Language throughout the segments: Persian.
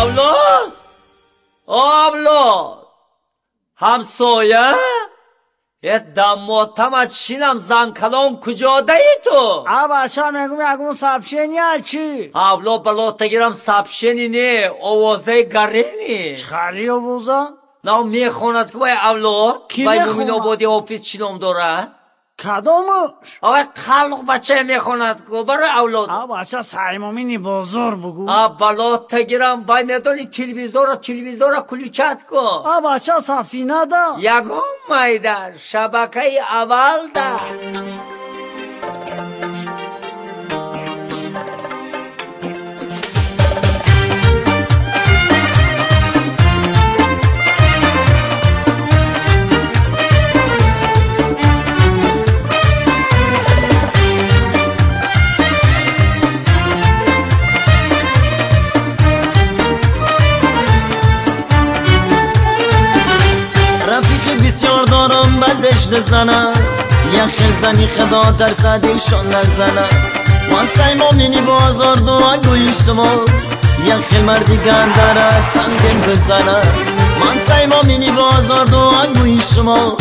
اولاد اولاد همسایه یه دماتم چینم زنکلان کجا دهی تو؟ بچه میگم سبشینی چی؟ اولاد بلا تگیرم سبشینی نه آوازه گرینی چخالی آوازه؟ نه میخواند که باید اولاد کی باید میخواند؟ مومین آبادی آفیس چینم داره کدامش؟ آقای خلق بچه میخواند که برای اولاد بچه سایمامینی بازار بگو بلا تگیرم باید میدانی تلویزور کلیچت کن بچه سفینه ده یگم مایده شبکه اول ده بسیار دارم بزش نزنم یه خیل زنی خدا ترسه دلشان نزنم واسه ما مینی بازار دو گویی شما یه خیل مردیگن داره تنگن بزنم واسه ما مینی بازار دو گویی شما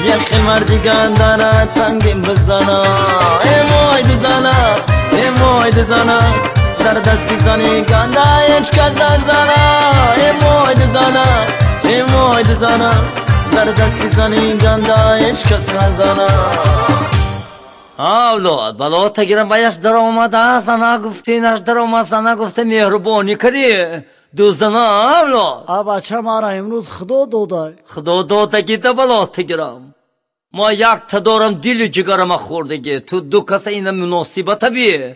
یه خیل مردیگن داره تنگن بزنم مای دزنم مای دزنم در دستی زنی گنده هیچ کس نزنم مای دزنم مای دزنم در دستی زنی گنده هیچ کس نزنه اولاد بلا تگیرم بایش در آمده زنه گفتی نش در آمد زنه گفته مهربانی کردی دو زنه اولاد بچه مرا امروز خدا داده گیده بلا تگیرم ما یک تا دارم دل جگرم خوردگی تو دو کس این مناسبت بی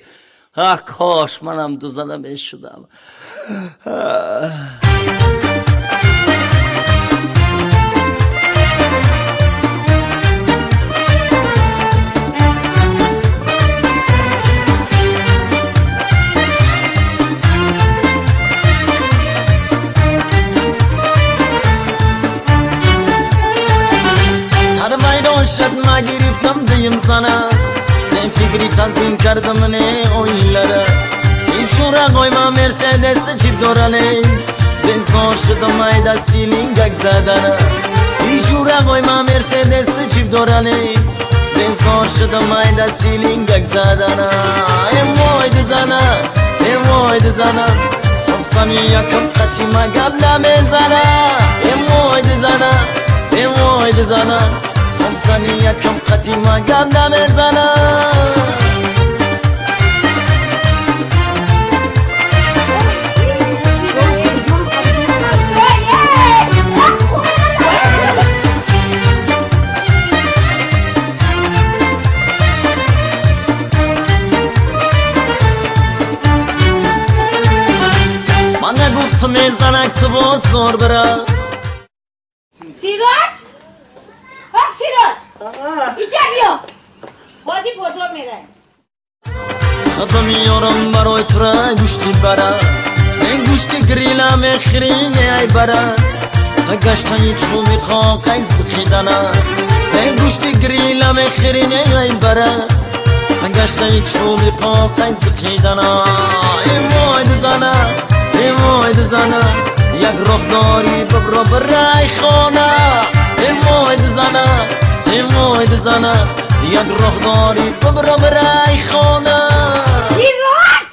کاش منم دو زنه می شدم شد ما گرفتم دیم زنه نه فکری تنظیم کردم نه اویلره ایچورا قوی ما مرسدس چیپ دارنه بنزار شدم ای دستی لینگک زدنه ایچورا قوی ما مرسدس چیپ دارنه بنزار شدم ای دستی لینگک زدنه وای دزنه وای دزنه صبحانی یکم خطی ما قبل میزنه وای دزنه وای دزنه صبحانی یکم خطی ما قبل میزنه من گفت میزنک تو بازار برا سیراج سیراج اینجا بیا بازی بزرگ میره خدا میارم برای تو را گوشتی برا این گوشتی گریلم خرینه ای برا تا گشتایی چو میخواه قیز خیدنه این گوشتی گریلم خرینه ای برا تا گشتایی چو میخواه قیز خیدنه ای وای دزنه ای وای دزنه یک رخ داری ببرا برای خانه ای وای دزنه ای وای دزنه یک رخ داری ببرا برای خانه سیراج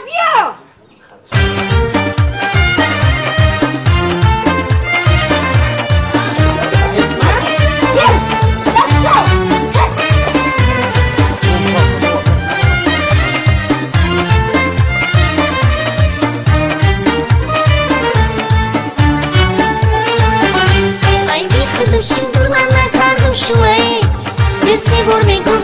بیا شو من نکردم شوی دستی بر میگو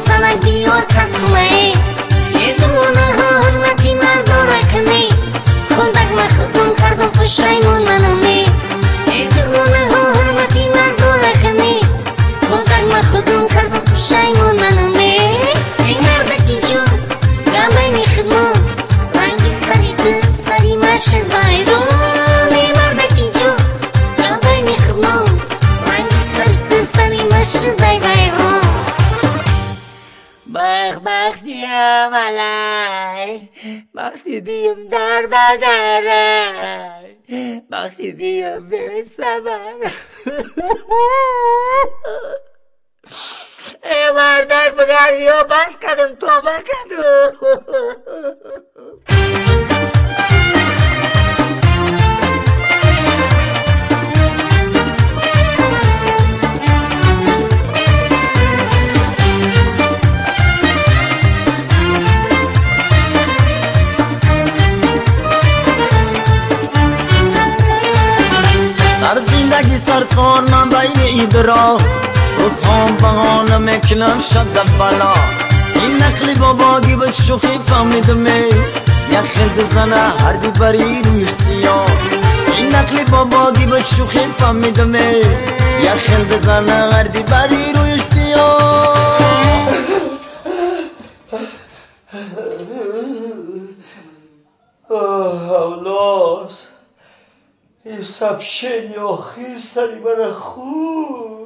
سلام علیک وقتی دیم در بدره وقتی دیم به سبر ای مردک بگر یا بس کدم توبه کدم در زندگی سرسان من بین ایدرا روزهام بهانه میکنم شد بلا این نقلی باباگی به شوخی فهمیدم یک خلد زنه هر دی بری روی سیاه این نقلی باباگی به شوخی فهمیدم یک خلد زنه هر دی بری روی سیاه اولاد این سبشنی آخیر سری من خوب